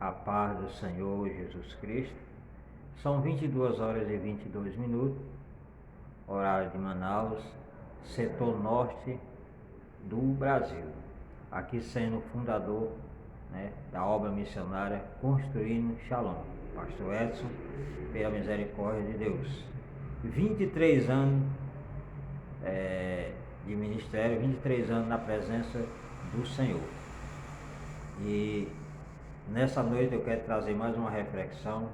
A paz do Senhor Jesus Cristo. São 22 horas e 22 minutos, horário de Manaus, setor norte do Brasil. Aqui sendo fundador, da obra missionária Construindo Shalom, Pastor Edson, pela misericórdia de Deus. 23 anos de ministério, 23 anos na presença do Senhor. E nessa noite eu quero trazer mais uma reflexão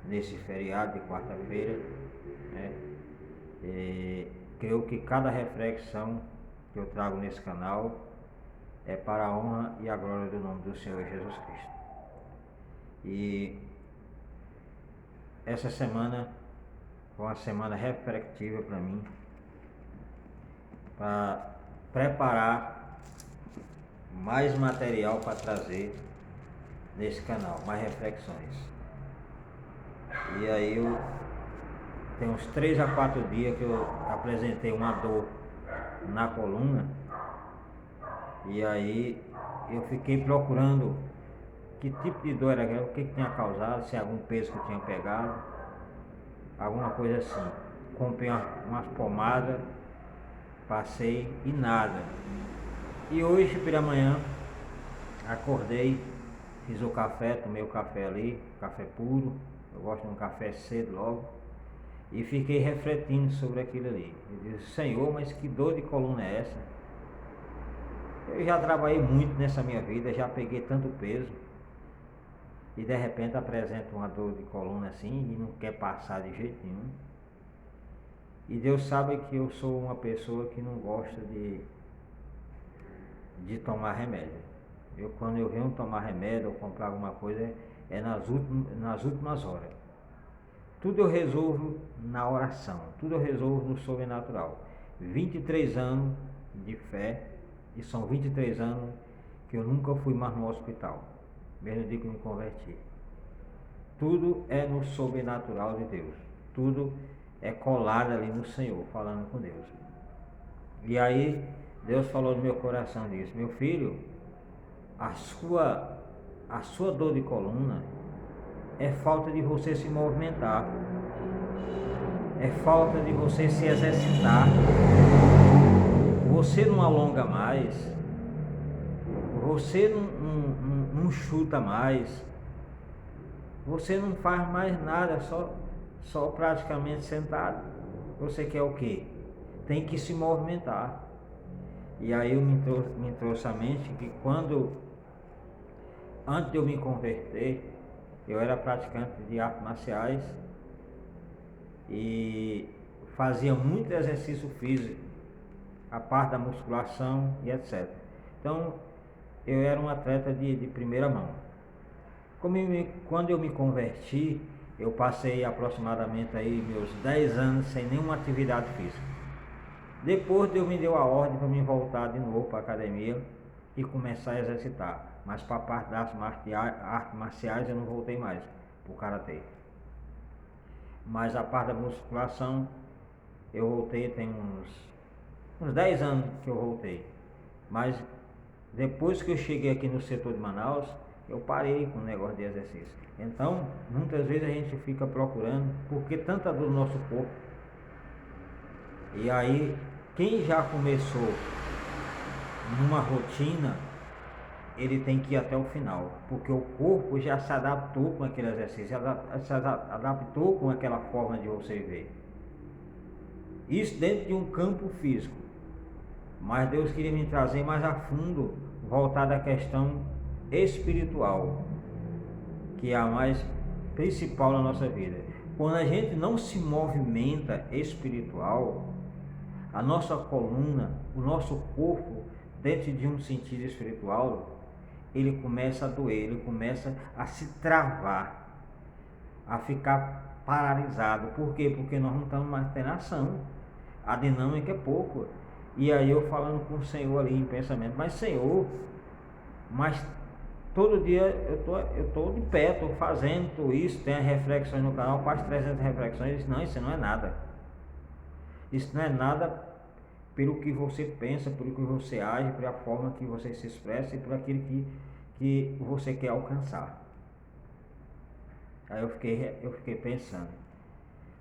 nesse feriado de quarta-feira. Creio que cada reflexão que eu trago nesse canal é para a honra e a glória do nome do Senhor Jesus Cristo. E essa semana foi uma semana reflexiva para mim, para preparar mais material para trazer nesse canal, mais reflexões. E aí tem uns 3 a 4 dias que eu apresentei uma dor na coluna, e aí eu fiquei procurando que tipo de dor era aquela, o que tinha causado, se algum peso que eu tinha pegado, alguma coisa assim. Comprei umas pomadas, passei e nada. E hoje pela manhã acordei, fiz o café, tomei o café ali, café puro, eu gosto de um café cedo logo, e fiquei refletindo sobre aquilo ali. Eu disse: Senhor, mas que dor de coluna é essa? Eu já trabalhei muito nessa minha vida, já peguei tanto peso, e de repente apresento uma dor de coluna assim e não quer passar de jeito nenhum. E Deus sabe que eu sou uma pessoa que não gosta de tomar remédio. Quando eu venho tomar remédio ou comprar alguma coisa, é nas últimas horas. Tudo eu resolvo na oração, tudo eu resolvo no sobrenatural. 23 anos de fé, e são 23 anos que eu nunca fui mais no hospital, mesmo desde que me converti. Tudo é no sobrenatural de Deus, tudo é colado ali no Senhor, falando com Deus. E aí Deus falou no meu coração disso: meu filho, a sua dor de coluna é falta de você se movimentar, é falta de você se exercitar. Você não alonga mais, você não chuta mais, você não faz mais nada, só praticamente sentado. Você quer o quê? Tem que se movimentar. E aí me trouxe à mente que antes de eu me converter, eu era praticante de artes marciais e fazia muito exercício físico, a parte da musculação e etc. Então eu era um atleta de primeira mão. Quando eu me converti, eu passei aproximadamente aí meus 10 anos sem nenhuma atividade física. Depois Deus me deu a ordem para me voltar de novo para a academia e começar a exercitar. Mas para a parte das artes marciais eu não voltei mais, para o karatê. Mas a parte da musculação eu voltei, tem uns 10 anos que eu voltei. Mas depois que eu cheguei aqui no setor de Manaus, eu parei com o negócio de exercício. Então, muitas vezes a gente fica procurando, porque tanta dor no nosso corpo. E aí, quem já começou numa rotina, ele tem que ir até o final, porque o corpo já se adaptou com aquele exercício, se adaptou com aquela forma de você ver. Isso dentro de um campo físico. Mas Deus queria me trazer mais a fundo, voltar da questão espiritual, que é a mais principal na nossa vida. Quando a gente não se movimenta espiritual, a nossa coluna, o nosso corpo, dentro de um sentido espiritual, ele começa a doer, ele começa a se travar, a ficar paralisado. Por quê? Porque nós não estamos mais tendo ação, a dinâmica é pouco. E aí eu falando com o Senhor ali em pensamento: mas Senhor, mas todo dia eu tô de pé, estou fazendo tudo isso, tem as reflexões no canal, quase 300 reflexões. Eu disse: não, isso não é nada. Isso não é nada pelo que você pensa, pelo que você age, pela forma que você se expressa e por aquilo que você quer alcançar. Aí eu fiquei pensando,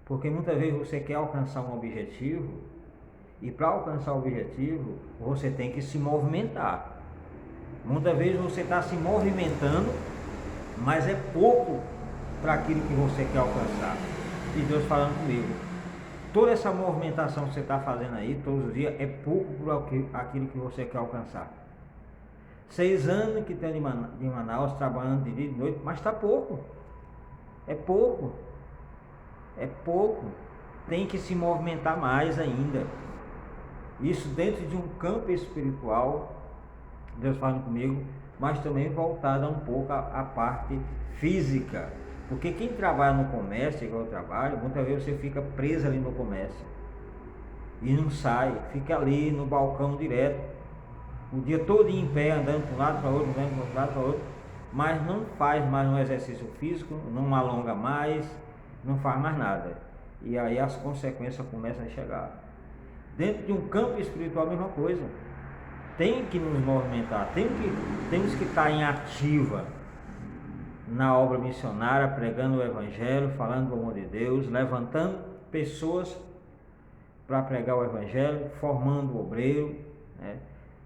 porque muitas vezes você quer alcançar um objetivo, e para alcançar o objetivo, você tem que se movimentar. Muitas vezes você está se movimentando, mas é pouco para aquilo que você quer alcançar. E Deus falando comigo, toda essa movimentação que você está fazendo aí, todos os dias, é pouco para aquilo que você quer alcançar. 6 anos que tem de Manaus, trabalhando de dia e de noite, mas está pouco. É pouco. É pouco. Tem que se movimentar mais ainda. Isso dentro de um campo espiritual, Deus falando comigo, mas também voltado um pouco à parte física. Porque quem trabalha no comércio, igual eu trabalho, muitas vezes você fica preso ali no comércio e não sai, fica ali no balcão direto, o dia todo em pé, andando para um lado para outro, andando para um lado para outro, mas não faz mais um exercício físico, não alonga mais, não faz mais nada. E aí as consequências começam a chegar. Dentro de um campo espiritual, a mesma coisa. Tem que nos movimentar, temos que estar em ativa na obra missionária, pregando o Evangelho, falando do amor de Deus, levantando pessoas para pregar o Evangelho, formando o obreiro, né?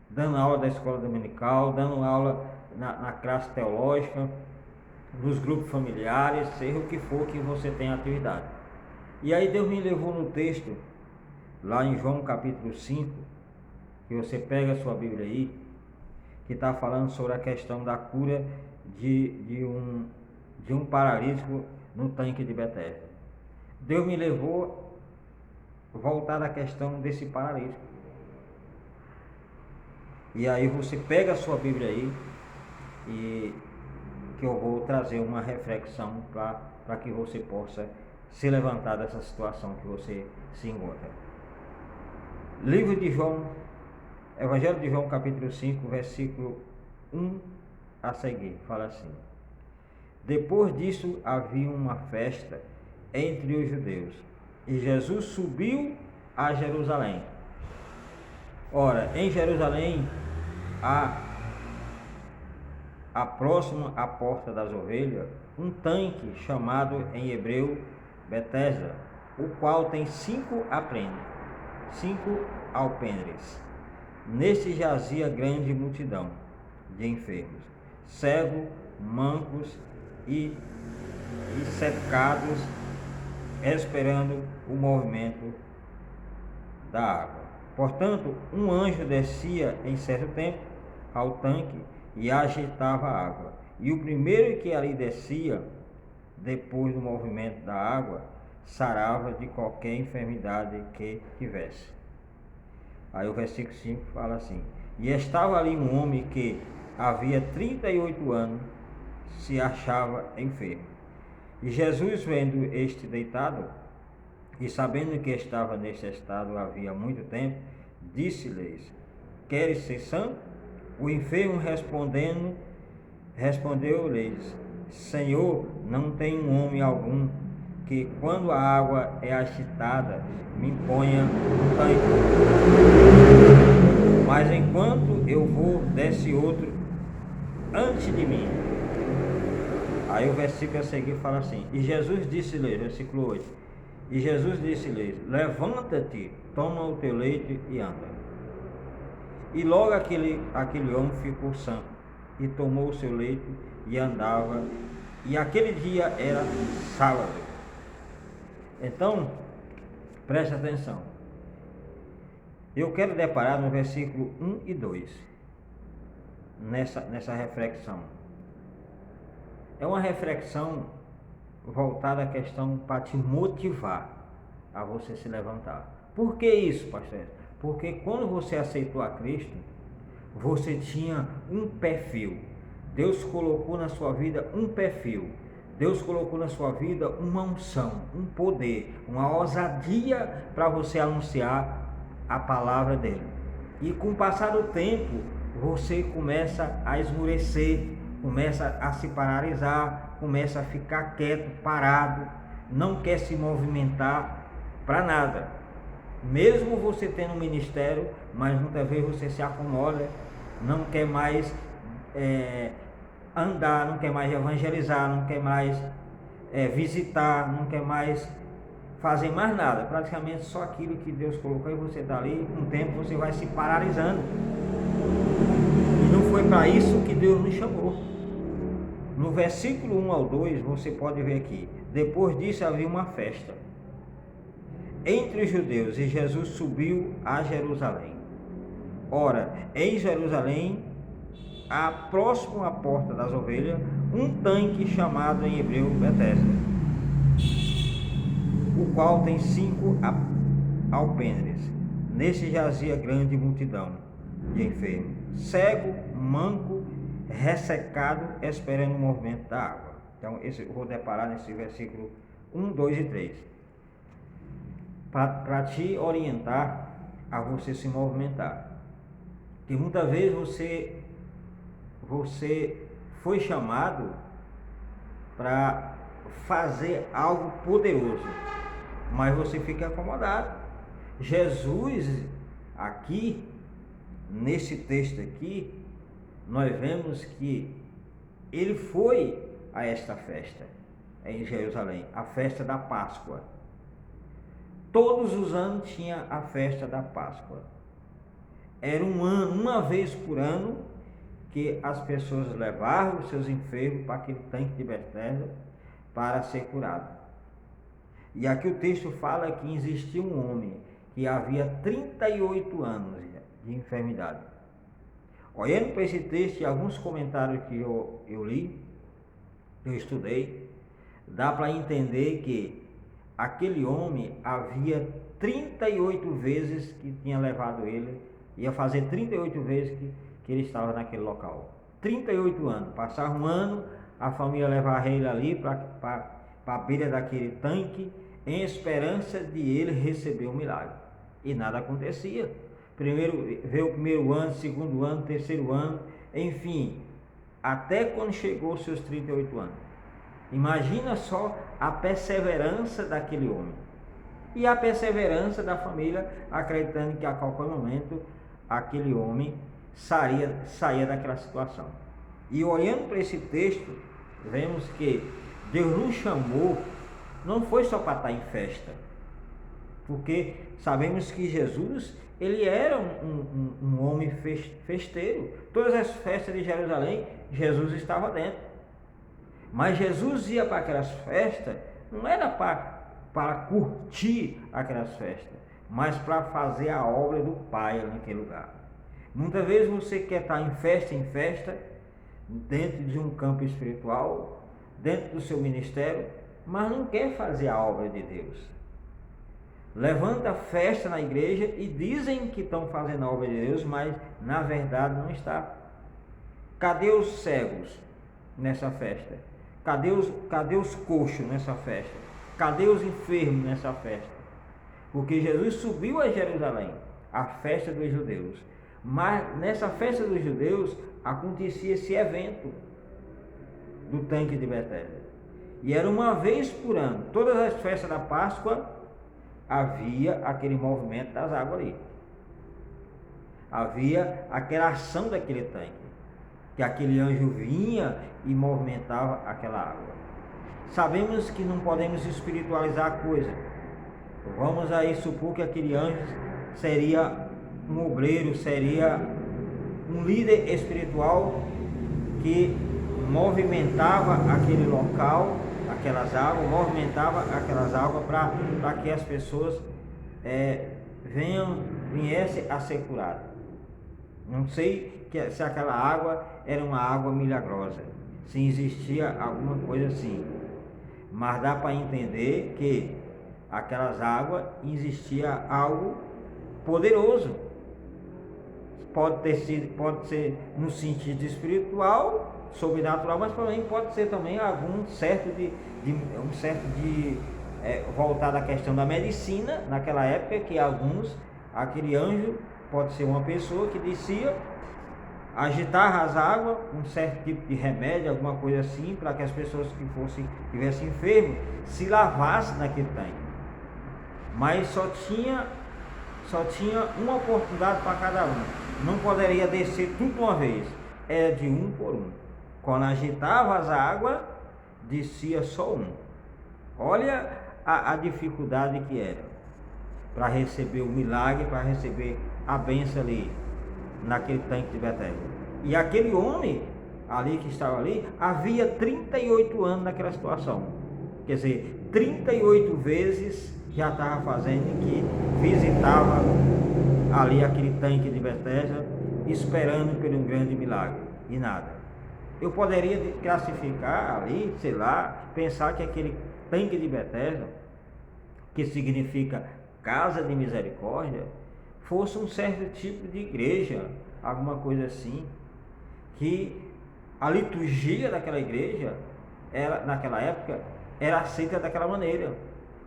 Dando aula da escola dominical, dando aula na classe teológica, nos grupos familiares, seja o que for que você tenha atividade. E aí Deus me levou no texto, lá em João capítulo 5, que você pega a sua Bíblia aí, que está falando sobre a questão da cura de um paralítico no tanque de Betesda. Deus me levou a voltar à questão desse paralítico. E aí você pega a sua Bíblia aí, e que eu vou trazer uma reflexão para que você possa se levantar dessa situação que você se encontra. Livro de João, Evangelho de João capítulo 5, versículo 1 a seguir, fala assim: depois disso havia uma festa entre os judeus, e Jesus subiu a Jerusalém. Ora, em Jerusalém há próximo à porta das ovelhas um tanque chamado em hebreu Betesda, o qual tem 5 alpendres. Neste jazia grande multidão de enfermos, cegos, mancos e secados, esperando o movimento da água. Portanto, um anjo descia em certo tempo ao tanque e agitava a água. E o primeiro que ali descia, depois do movimento da água, sarava de qualquer enfermidade que tivesse. Aí o versículo 5 fala assim: e estava ali um homem que havia 38 anos, se achava enfermo. E Jesus, vendo este deitado, e sabendo que estava neste estado havia muito tempo, disse-lhes: queres ser sã? O enfermo respondeu-lhes: Senhor, não tem um homem algum que, quando a água é agitada, me ponha no tanque. Mas enquanto eu vou, desce outro antes de mim. Aí o versículo a seguir fala assim: e Jesus disse-lhes, versículo 8: e Jesus disse-lhes: levanta-te, toma o teu leito e anda. E logo aquele homem ficou sã, e tomou o seu leito e andava, e aquele dia era sábado. Então, preste atenção. Eu quero deparar no versículo 1 e 2, nessa reflexão. É uma reflexão voltada à questão para te motivar a você se levantar. Por que isso, pastor? Porque quando você aceitou a Cristo, você tinha um perfil. Deus colocou na sua vida um perfil. Deus colocou na sua vida uma unção, um poder, uma ousadia para você anunciar a palavra dele. E com o passar do tempo, você começa a esmurecer, começa a se paralisar, começa a ficar quieto, parado, não quer se movimentar para nada. Mesmo você tendo um ministério, mas muitas vezes você se acomoda, não quer mais andar, não quer mais evangelizar, não quer mais visitar, não quer mais fazer mais nada, praticamente só aquilo que Deus colocou e você está ali, um tempo você vai se paralisando. E não foi para isso que Deus nos chamou. No versículo 1 ao 2, você pode ver aqui: depois disso havia uma festa entre os judeus e Jesus subiu a Jerusalém. Ora, em Jerusalém, próximo à porta das ovelhas, um tanque chamado em hebreu Betesda, o qual tem 5 alpendres. Nesse jazia grande multidão de enfermos, cego, manco, ressecado, esperando o movimento da água. Então, eu vou deparar nesse versículo 1, 2 e 3. Para te orientar a você se movimentar. Porque muitas vezes você foi chamado para fazer algo poderoso, mas você fica acomodado. Jesus, aqui, nesse texto aqui, nós vemos que ele foi a esta festa em Jerusalém, a festa da Páscoa. Todos os anos tinha a festa da Páscoa. Era um ano, uma vez por ano, que as pessoas levavam os seus enfermos para aquele tanque de Betesda para ser curado. E aqui o texto fala que existia um homem que havia 38 anos de enfermidade. Olhando para esse texto e alguns comentários que eu li, eu estudei, dá para entender que aquele homem havia 38 vezes que tinha levado ele, ia fazer 38 vezes que ele estava naquele local. 38 anos, passava um ano, a família levava ele ali para a beira daquele tanque, em esperança de ele receber um milagre. E nada acontecia. Veio o primeiro ano, segundo ano, terceiro ano, enfim, até quando chegou aos seus 38 anos. Imagina só a perseverança daquele homem. E a perseverança da família, acreditando que a qualquer momento aquele homem saía daquela situação. E olhando para esse texto, vemos que Deus nos chamou, não foi só para estar em festa, porque sabemos que Jesus, ele era um homem festeiro. Todas as festas de Jerusalém, Jesus estava dentro. Mas Jesus ia para aquelas festas, não era para curtir aquelas festas, mas para fazer a obra do Pai naquele lugar. Muitas vezes você quer estar em festa, dentro de um campo espiritual, dentro do seu ministério, mas não quer fazer a obra de Deus. Levanta festa na igreja e dizem que estão fazendo a obra de Deus, mas na verdade não está. Cadê os cegos nessa festa? Cadê os coxos nessa festa? Cadê os enfermos nessa festa? Porque Jesus subiu a Jerusalém, a festa dos judeus. Mas nessa festa dos judeus acontecia esse evento do tanque de Betesda. E era uma vez por ano. Todas as festas da Páscoa havia aquele movimento das águas ali. Havia aquela ação daquele tanque, que aquele anjo vinha e movimentava aquela água. Sabemos que não podemos espiritualizar a coisa. Vamos aí supor que aquele anjo seria um obreiro, seria um líder espiritual que movimentava aquele local, movimentava aquelas águas para que as pessoas viessem a ser curadas. Não sei se aquela água era uma água milagrosa, se existia alguma coisa assim, mas dá para entender que aquelas águas existia algo poderoso. Pode ser no sentido espiritual, sobrenatural, mas também pode ser também algum certo voltado à questão da medicina naquela época, que aquele anjo pode ser uma pessoa que descia, agitava as águas, um certo tipo de remédio, alguma coisa assim, para que as pessoas que tivessem enfermos se lavassem naquele tanque. Mas só tinha uma oportunidade para cada um. Não poderia descer tudo de uma vez, era de um por um. Quando agitava as águas, descia só um. Olha a dificuldade que era para receber o milagre, para receber a bênção ali, naquele tanque de Betesda. E aquele homem ali que estava ali, havia 38 anos naquela situação. Quer dizer, 38 vezes já estava fazendo que visitava ali aquele tanque de Betesda, esperando por um grande milagre, e nada. Eu poderia classificar ali, sei lá, pensar que aquele tanque de Betesda, que significa casa de misericórdia, fosse um certo tipo de igreja, alguma coisa assim, que a liturgia daquela igreja, naquela época, era aceita daquela maneira.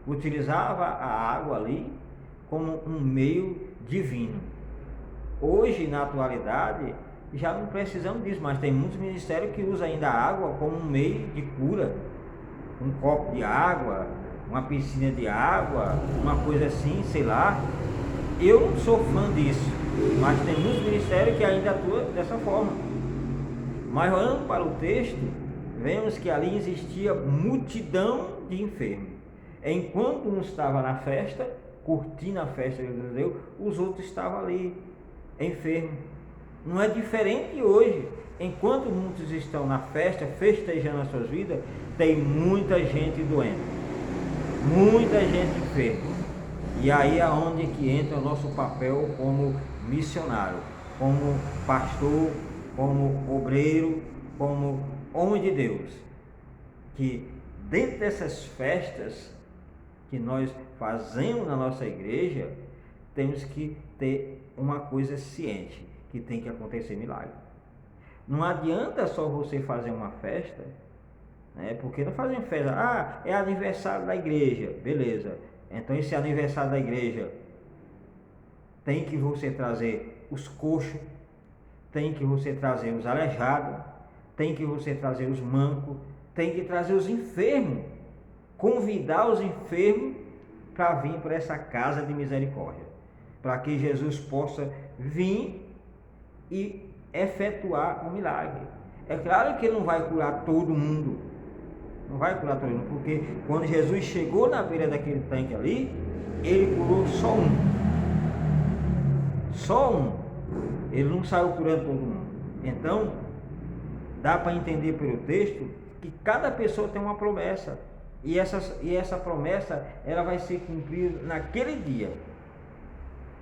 Utilizava a água ali como um meio divino. Hoje, na atualidade, já não precisamos disso, mas tem muitos ministérios que usam ainda a água como um meio de cura. Um copo de água, uma piscina de água, uma coisa assim, sei lá. Eu não sou fã disso, mas tem muitos ministérios que ainda atuam dessa forma. Mas olhando para o texto, vemos que ali existia multidão de enfermos. Enquanto um estava na festa, curtindo a festa de Deus, os outros estavam ali, enfermos. Não é diferente hoje. Enquanto muitos estão na festa, festejando as suas vidas, tem muita gente doente, muita gente enferma. E aí é onde que entra o nosso papel como missionário, como pastor, como obreiro, como homem de Deus. Que dentro dessas festas que nós fazemos na nossa igreja, temos que ter uma coisa ciente, que tem que acontecer milagre. Não adianta só você fazer uma festa, né? Porque não fazer uma festa, é aniversário da igreja, beleza. Então esse aniversário da igreja tem que você trazer os coxos, tem que você trazer os aleijados, tem que você trazer os mancos, tem que trazer os enfermos, convidar os enfermos para vir para essa casa de misericórdia, para que Jesus possa vir e efetuar o milagre. É claro que ele não vai curar todo mundo, não vai curar todo mundo, porque quando Jesus chegou na beira daquele tanque ali, ele curou só um, ele não saiu curando todo mundo. Então dá para entender pelo texto que cada pessoa tem uma promessa, e essa promessa ela vai ser cumprida naquele dia.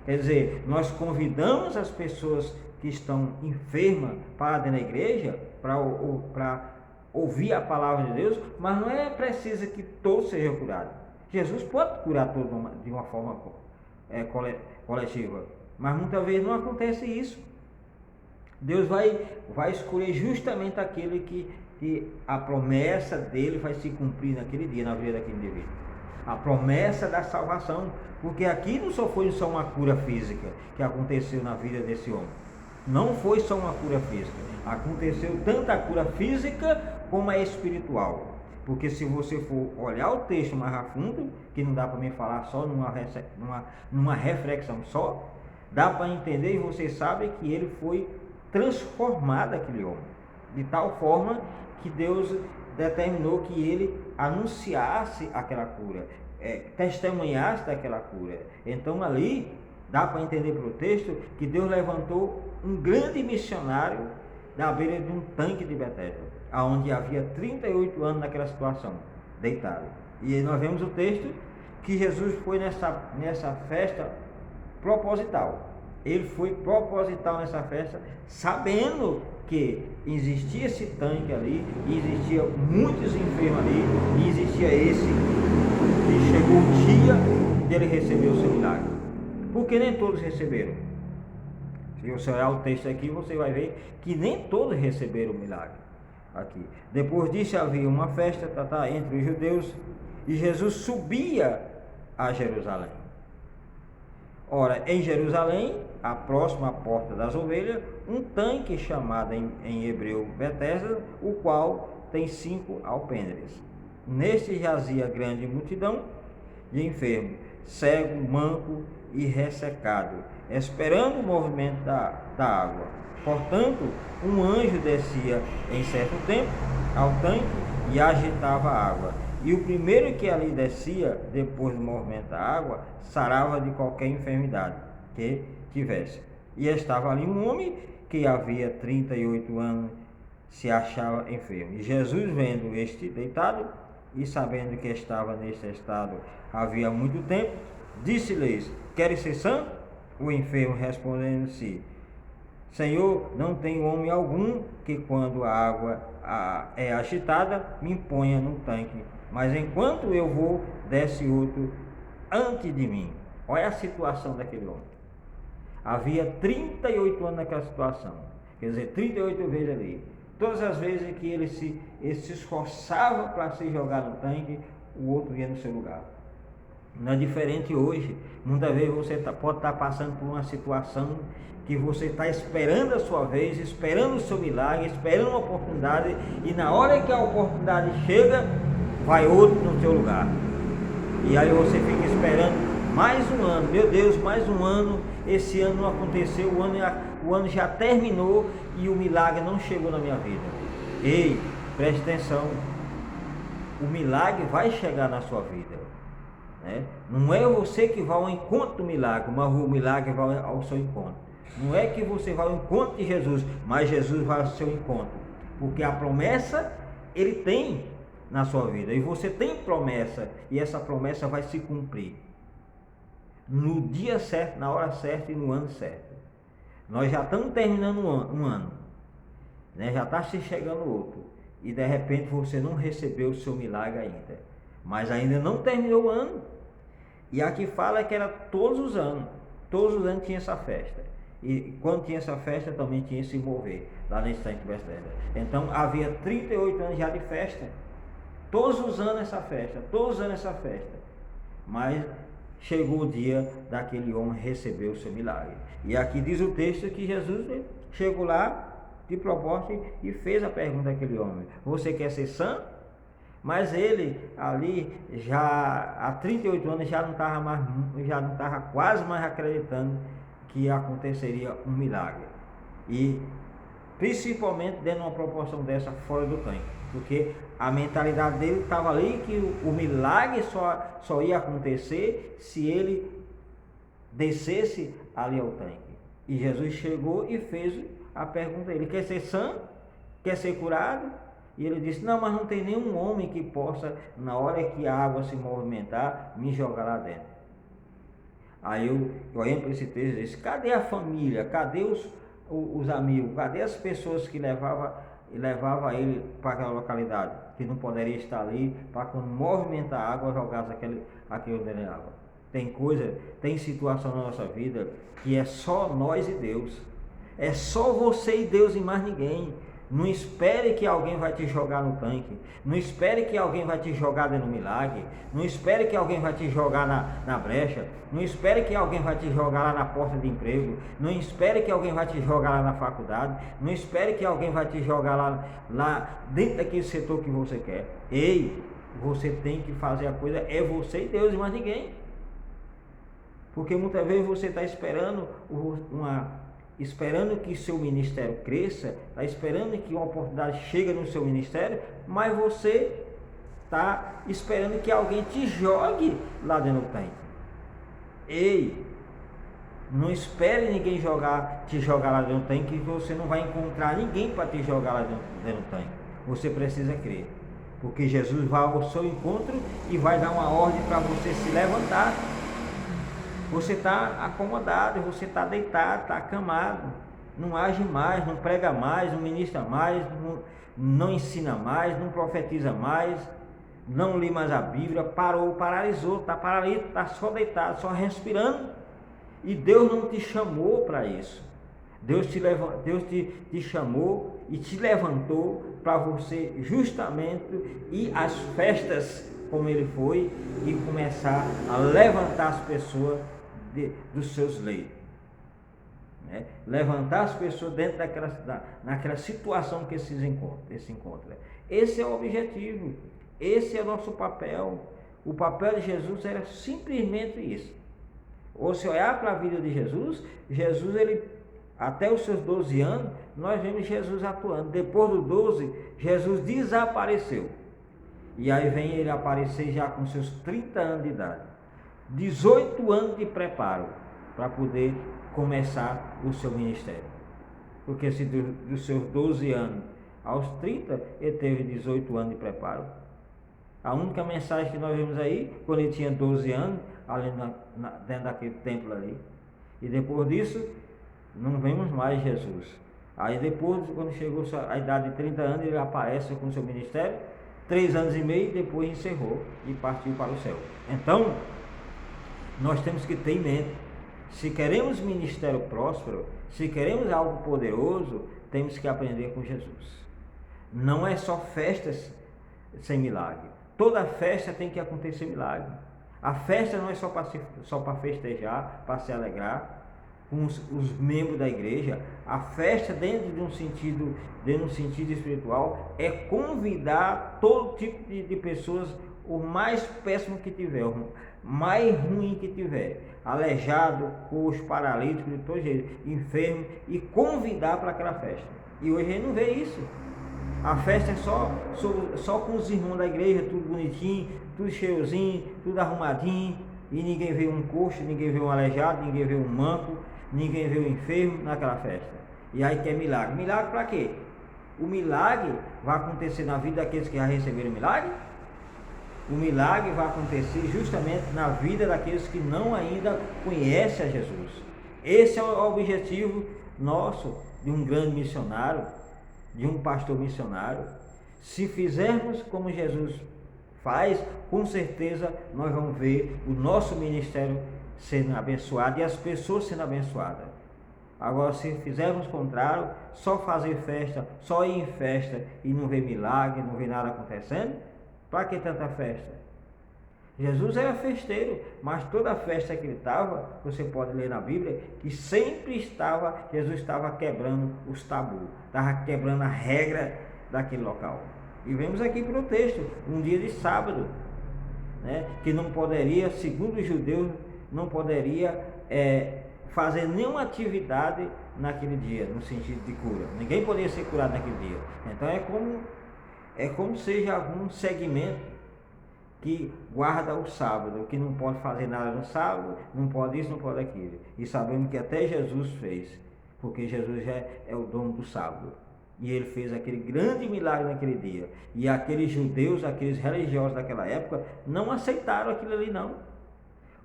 Quer dizer, nós convidamos as pessoas que estão enfermas para dentro da igreja, para ouvir a palavra de Deus, mas não é preciso que todos sejam curados. Jesus pode curar todos de uma forma coletiva, mas muitas vezes não acontece isso. Deus vai escolher justamente aquele que a promessa dele vai se cumprir naquele dia, na vida daquele indivíduo. A promessa da salvação, porque aqui não foi só uma cura física que aconteceu na vida desse homem. Não foi só uma cura física, aconteceu tanto a cura física como a espiritual. Porque se você for olhar o texto mais a fundo, que não dá para me falar só numa reflexão só, dá para entender, e você sabe que ele foi transformado, aquele homem, de tal forma que Deus determinou que ele anunciasse aquela cura, testemunhasse daquela cura. Então ali dá para entender pelo texto que Deus levantou um grande missionário na beira de um tanque de Betesda, onde havia 38 anos naquela situação, deitado. E nós vemos o texto que Jesus foi nessa festa proposital. Ele foi proposital nessa festa, sabendo que existia esse tanque ali, e existia muitos enfermos ali, e existia esse que chegou o dia dele receber o seu milagre. Porque nem todos receberam. Se você olhar o texto aqui, você vai ver que nem todos receberam o milagre. Aqui. Depois disso havia uma festa entre os judeus, e Jesus subia a Jerusalém. Ora, em Jerusalém, a próxima porta das ovelhas, um tanque chamado em hebreu Betesda, o qual tem 5 alpendres. Neste jazia grande multidão de enfermos, cego, manco e ressecado, esperando o movimento da água. Portanto, um anjo descia em certo tempo ao tanque e agitava a água. E o primeiro que ali descia, depois do movimento da água, sarava de qualquer enfermidade que tivesse. E estava ali um homem que havia 38 anos se achava enfermo. E Jesus, vendo este deitado e sabendo que estava neste estado havia muito tempo, disse-lhes: queres ser sã? O enfermo respondendo-se: Senhor, não tenho homem algum que, quando a água é agitada, me ponha no tanque, mas enquanto eu vou, desce outro antes de mim. Olha a situação daquele homem. Havia 38 anos naquela situação, quer dizer, 38 vezes ali. Todas as vezes que ele se esforçava para se jogar no tanque, o outro ia no seu lugar. Não é diferente hoje. Muitas vezes você pode estar passando por uma situação que você está esperando a sua vez, esperando o seu milagre, esperando uma oportunidade, e na hora que a oportunidade chega, vai outro no seu lugar. E aí você fica esperando mais um ano. Meu Deus, mais um ano. Esse ano não aconteceu, o ano já terminou e o milagre não chegou na minha vida. Ei, preste atenção. O milagre vai chegar na sua vida, né? Não é você que vai ao encontro do milagre, mas o milagre vai ao seu encontro. Não é que você vai ao encontro de Jesus, mas Jesus vai ao seu encontro. Porque a promessa ele tem na sua vida. E você tem promessa, e essa promessa vai se cumprir no dia certo, na hora certa e no ano certo. Nós já estamos terminando um ano, né? Já está se chegando outro, e de repente você não recebeu o seu milagre ainda, mas ainda não terminou o ano. E aqui fala que era todos os anos tinha essa festa, e quando tinha essa festa também tinha esse mover lá nesse tanque Betesda. Então havia 38 anos já de festa, todos os anos essa festa, mas chegou o dia daquele homem receber o seu milagre. E aqui diz o texto que Jesus chegou lá de propósito e fez a pergunta àquele homem: você quer ser sã? Mas ele ali já há 38 anos já não estava quase mais acreditando que aconteceria um milagre. E principalmente dentro de uma proporção dessa fora do tanque, porque a mentalidade dele estava ali que o milagre só ia acontecer se ele descesse ali ao tanque. E Jesus chegou e fez a pergunta: ele quer ser sã? Quer ser curado? E ele disse: não, mas não tem nenhum homem que possa, na hora que a água se movimentar, me jogar lá dentro. Aí eu olhando para esse texto e disse: cadê a família? Cadê os amigos? Cadê as pessoas que levavam ele para aquela localidade, que não poderia estar ali, para quando movimentar a água, jogasse aquele dentro da água? Tem situação na nossa vida que é só nós e Deus. É só você e Deus e mais ninguém. Não espere que alguém vai te jogar no tanque. Não espere que alguém vai te jogar dentro do milagre. Não espere que alguém vai te jogar na brecha. Não espere que alguém vai te jogar lá na porta de emprego. Não espere que alguém vai te jogar lá na faculdade. Não espere que alguém vai te jogar lá dentro daquele setor que você quer. Ei, você tem que fazer a coisa, é você e Deus e mais ninguém. Porque muitas vezes você está esperando que seu ministério cresça, está esperando que uma oportunidade chegue no seu ministério, mas você está esperando que alguém te jogue lá dentro do tanque. Ei, não espere ninguém te jogar lá dentro do tanque, que você não vai encontrar ninguém para te jogar lá dentro do tanque. Você precisa crer, porque Jesus vai ao seu encontro e vai dar uma ordem para você se levantar. Você está acomodado, você está deitado, está acamado, não age mais, não prega mais, não ministra mais, não ensina mais, não profetiza mais, não lê mais a Bíblia, paralisou, está paralítico, está só deitado, só respirando. E Deus não te chamou para isso. Deus te chamou e te levantou para você justamente ir às festas como ele foi e começar a levantar as pessoas dos seus leitos, né? Levantar as pessoas dentro naquela situação que se encontra. Esse é o objetivo, esse é o nosso papel. O papel de Jesus era simplesmente isso. Ou se olhar para a vida de Jesus, ele até os seus 12 anos, nós vemos Jesus atuando. Depois dos 12, Jesus desapareceu. E aí vem ele aparecer já com seus 30 anos de idade. 18 anos de preparo para poder começar o seu ministério. Porque se dos seus 12 anos aos 30, ele teve 18 anos de preparo. A única mensagem que nós vemos aí, quando ele tinha 12 anos, ali dentro daquele templo ali. E depois disso, não vemos mais Jesus. Aí depois, quando chegou a idade de 30 anos, ele aparece com o seu ministério, 3 anos e meio, depois encerrou e partiu para o céu. Então, nós temos que ter em mente, se queremos ministério próspero, se queremos algo poderoso, temos que aprender com Jesus. Não é só festas sem milagre. Toda festa tem que acontecer milagre. A festa não é só para festejar, para se alegrar com os membros da igreja. A festa, dentro de um sentido espiritual, é convidar todo tipo de pessoas, o mais péssimo que tiver, o mais ruim que tiver, aleijado, coxo, paralítico, de todo jeito, enfermo, e convidar para aquela festa. E hoje a gente não vê isso. A festa é só com os irmãos da igreja, tudo bonitinho, tudo cheirosinho, tudo arrumadinho, e ninguém vê um coxo, ninguém vê um aleijado, ninguém vê um manco, ninguém vê um enfermo naquela festa. E aí quer milagre. Milagre para quê? O milagre vai acontecer na vida daqueles que já receberam milagre? O milagre vai acontecer justamente na vida daqueles que não ainda conhecem a Jesus. Esse é o objetivo nosso, de um grande missionário, de um pastor missionário. Se fizermos como Jesus faz, com certeza nós vamos ver o nosso ministério sendo abençoado e as pessoas sendo abençoadas. Agora, se fizermos o contrário, só fazer festa, só ir em festa e não ver milagre, não ver nada acontecendo, para que tanta festa? Jesus era festeiro, mas toda festa que ele estava, você pode ler na Bíblia, que sempre Jesus estava quebrando os tabus, estava quebrando a regra daquele local. E vemos aqui para o texto, um dia de sábado, né, que não poderia, segundo os judeus, não poderia fazer nenhuma atividade naquele dia, no sentido de cura. Ninguém poderia ser curado naquele dia. Então é como seja algum segmento que guarda o sábado, que não pode fazer nada no sábado, não pode isso, não pode aquilo. E sabemos que até Jesus fez, porque Jesus já é o dono do sábado. E ele fez aquele grande milagre naquele dia. E aqueles judeus, aqueles religiosos daquela época, não aceitaram aquilo ali não.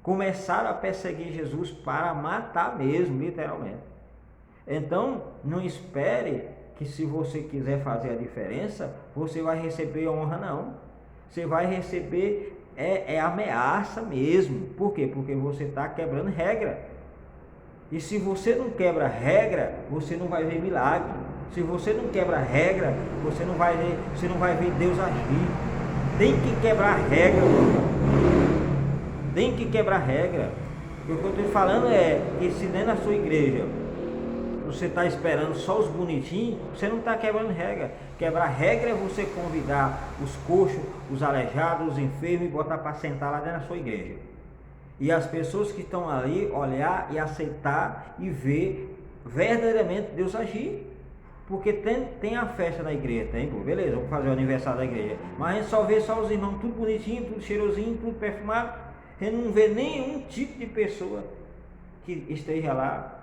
Começaram a perseguir Jesus para matar mesmo, literalmente. Então, não espere que se você quiser fazer a diferença, você vai receber honra não. Você vai receber ameaça mesmo. Por quê? Porque você está quebrando regra. E se você não quebra regra, você não vai ver milagre. Se você não quebra regra, você não vai ver Deus agir. Tem que quebrar regra. Tem que quebrar regra. E o que eu estou falando é que se dentro da sua igreja você está esperando só os bonitinhos, você não está quebrando regra. Quebrar regra é você convidar os coxos, os aleijados, os enfermos e botar para sentar lá dentro da sua igreja. E as pessoas que estão ali olhar e aceitar e ver verdadeiramente Deus agir. Porque tem a festa da igreja, tem, pô, beleza, vamos fazer o aniversário da igreja. Mas a gente só vê só os irmãos tudo bonitinho, tudo cheirosinho, tudo perfumado. A gente não vê nenhum tipo de pessoa que esteja lá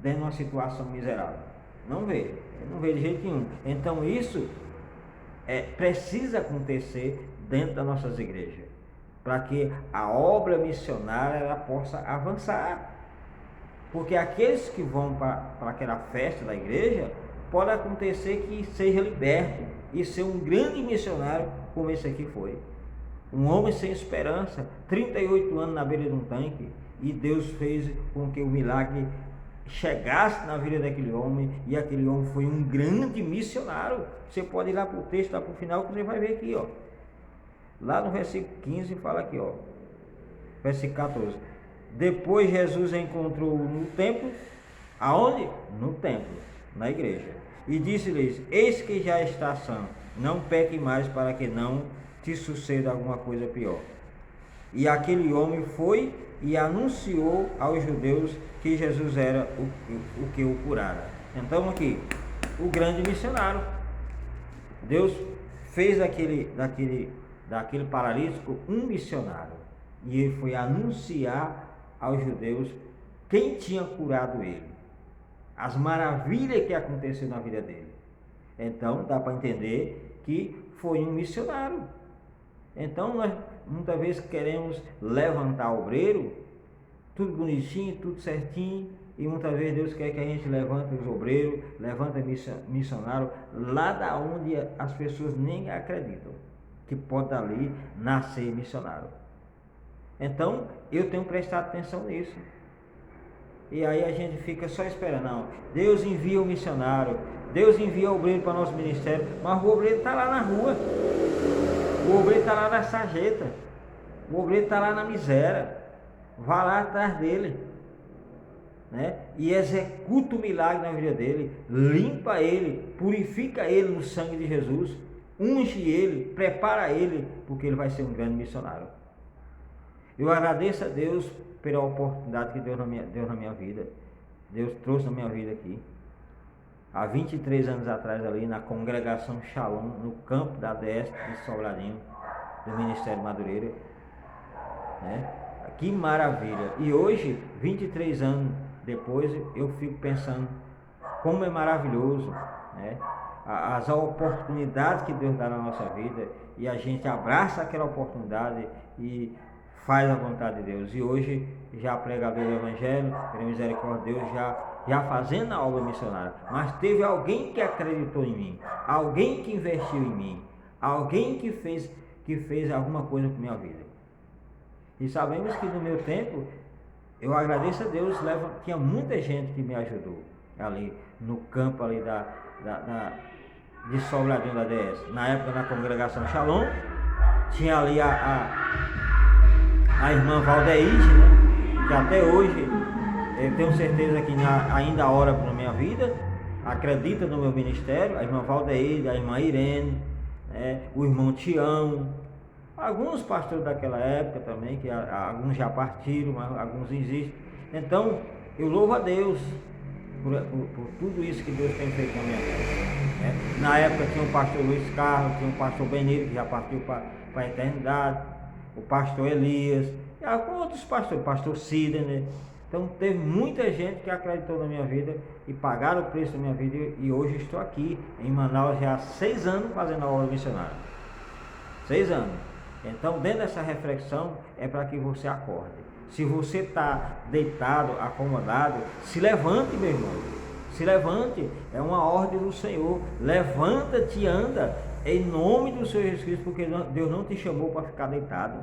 dentro de uma situação miserável. Não vê de jeito nenhum. Então isso precisa acontecer dentro das nossas igrejas, para que a obra missionária ela possa avançar. Porque aqueles que vão para aquela festa da igreja, pode acontecer que seja liberto e ser um grande missionário como esse aqui foi. Um homem sem esperança, 38 anos na beira de um tanque, e Deus fez com que o milagre chegasse na vida daquele homem, e aquele homem foi um grande missionário. Você pode ir lá para o texto, lá para o final, que você vai ver aqui, ó. Lá no versículo 15 fala aqui, ó, versículo 14. Depois Jesus encontrou no templo, aonde? No templo, na igreja, e disse-lhes: eis que já está sã, não peque mais, para que não te suceda alguma coisa pior. E aquele homem foi e anunciou aos judeus que Jesus era o que o curara. Então aqui, o grande missionário. Deus fez daquele daquele paralítico um missionário. E ele foi anunciar aos judeus quem tinha curado ele, as maravilhas que aconteceram na vida dele. Então dá para entender que foi um missionário. Então nós muitas vezes queremos levantar obreiro, tudo bonitinho, tudo certinho, e muitas vezes Deus quer que a gente levante os obreiros, levante missionário lá da onde as pessoas nem acreditam que pode dali nascer missionário. Então eu tenho prestado atenção nisso. E aí a gente fica só esperando, não, Deus envia o missionário, Deus envia o obreiro para o nosso ministério, mas o obreiro está lá na rua, o obreiro está lá na sarjeta, o obreiro está lá na miséria, vá lá atrás dele, né? E executa o milagre na vida dele, limpa ele, purifica ele no sangue de Jesus, unge ele, prepara ele, porque ele vai ser um grande missionário. Eu agradeço a Deus pela oportunidade que Deus deu na minha vida. Deus trouxe na minha vida aqui. Há 23 anos atrás, ali na congregação Shalom, no campo da ADS de Sobradinho, do Ministério Madureira. Né? Que maravilha! E hoje, 23 anos depois, eu fico pensando como é maravilhoso, né? As oportunidades que Deus dá na nossa vida, e a gente abraça aquela oportunidade e faz a vontade de Deus. E hoje, já pregador do Evangelho, pela misericórdia de Deus, já fazendo a obra missionária. Mas teve alguém que acreditou em mim, alguém que investiu em mim, alguém que fez alguma coisa por minha vida. E sabemos que no meu tempo, eu agradeço a Deus, tinha muita gente que me ajudou ali no campo ali de Sobradinho da DS. Na época, na congregação Shalom, tinha ali a irmã Valdeide, né? Que até hoje eu tenho certeza que ainda ora por minha vida, acredita no meu ministério, a irmã Valdeide, a irmã Irene, né? O irmão Tião, alguns pastores daquela época também, que alguns já partiram, mas alguns existem. Então eu louvo a Deus por tudo isso que Deus tem feito na minha vida, né? Na época tinha o pastor Luiz Carlos, tinha o pastor Benito, que já partiu para a eternidade, o pastor Elias, e alguns outros pastores, o pastor Sidney, né? Então teve muita gente que acreditou na minha vida e pagaram o preço da minha vida, e hoje estou aqui em Manaus já há 6 anos fazendo a obra missionária. 6 anos. Então, dentro dessa reflexão é para que você acorde. Se você está deitado, acomodado, se levante, meu irmão. Se levante, é uma ordem do Senhor. Levanta-te e anda em nome do Senhor Jesus Cristo, porque Deus não te chamou para ficar deitado.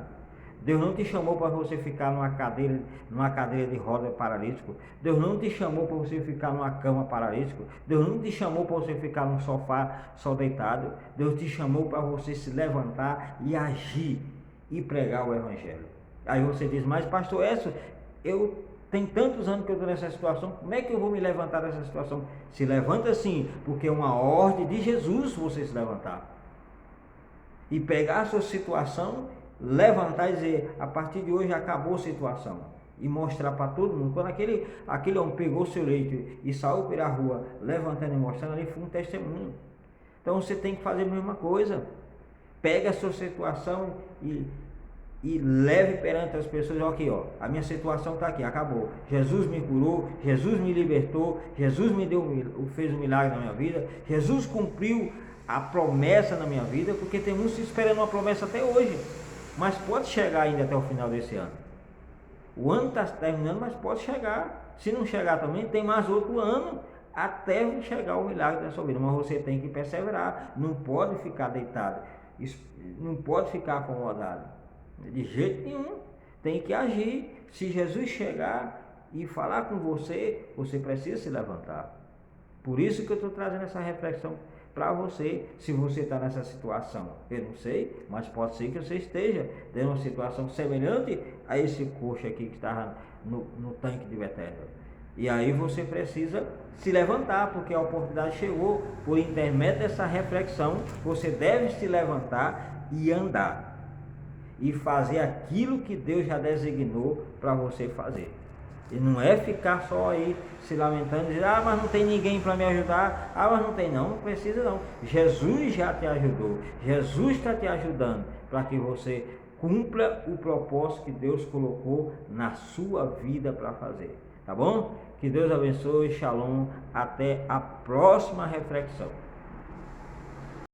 Deus não te chamou para você ficar numa cadeira de roda paralítico. Deus não te chamou para você ficar numa cama paralítico. Deus não te chamou para você ficar num sofá só deitado. Deus te chamou para você se levantar e agir e pregar o Evangelho. Aí você diz, mas pastor Edson, eu tenho tantos anos que eu estou nessa situação, como é que eu vou me levantar dessa situação? Se levanta sim, porque é uma ordem de Jesus você se levantar. E pegar a sua situação, levantar e dizer, a partir de hoje acabou a situação, e mostrar para todo mundo. Quando aquele homem pegou o seu leito e saiu pela rua levantando e mostrando, ali foi um testemunho. Então você tem que fazer a mesma coisa. Pega a sua situação e leve perante as pessoas. Aqui, ó, a minha situação está aqui, acabou. Jesus me curou, Jesus me libertou, Jesus fez um milagre na minha vida, Jesus cumpriu a promessa na minha vida, porque tem muitos esperando uma promessa até hoje, mas pode chegar ainda até o final desse ano. O ano está terminando, mas pode chegar. Se não chegar também, tem mais outro ano até chegar o milagre da sua vida. Mas você tem que perseverar, não pode ficar deitado, não pode ficar acomodado, de jeito nenhum. Tem que agir. Se Jesus chegar e falar com você, você precisa se levantar. Por isso que eu estou trazendo essa reflexão para você. Se você está nessa situação, eu não sei, mas pode ser que você esteja em uma situação semelhante a esse coxo aqui que estava no tanque de Betesda. E aí você precisa se levantar, porque a oportunidade chegou. Por intermédio dessa reflexão, você deve se levantar e andar, e fazer aquilo que Deus já designou para você fazer. E não é ficar só aí se lamentando, dizer, ah, mas não tem ninguém para me ajudar, ah, mas não tem não precisa não. Jesus já te ajudou, Jesus está te ajudando para que você cumpra o propósito que Deus colocou na sua vida para fazer, tá bom? Que Deus abençoe, shalom, até a próxima reflexão.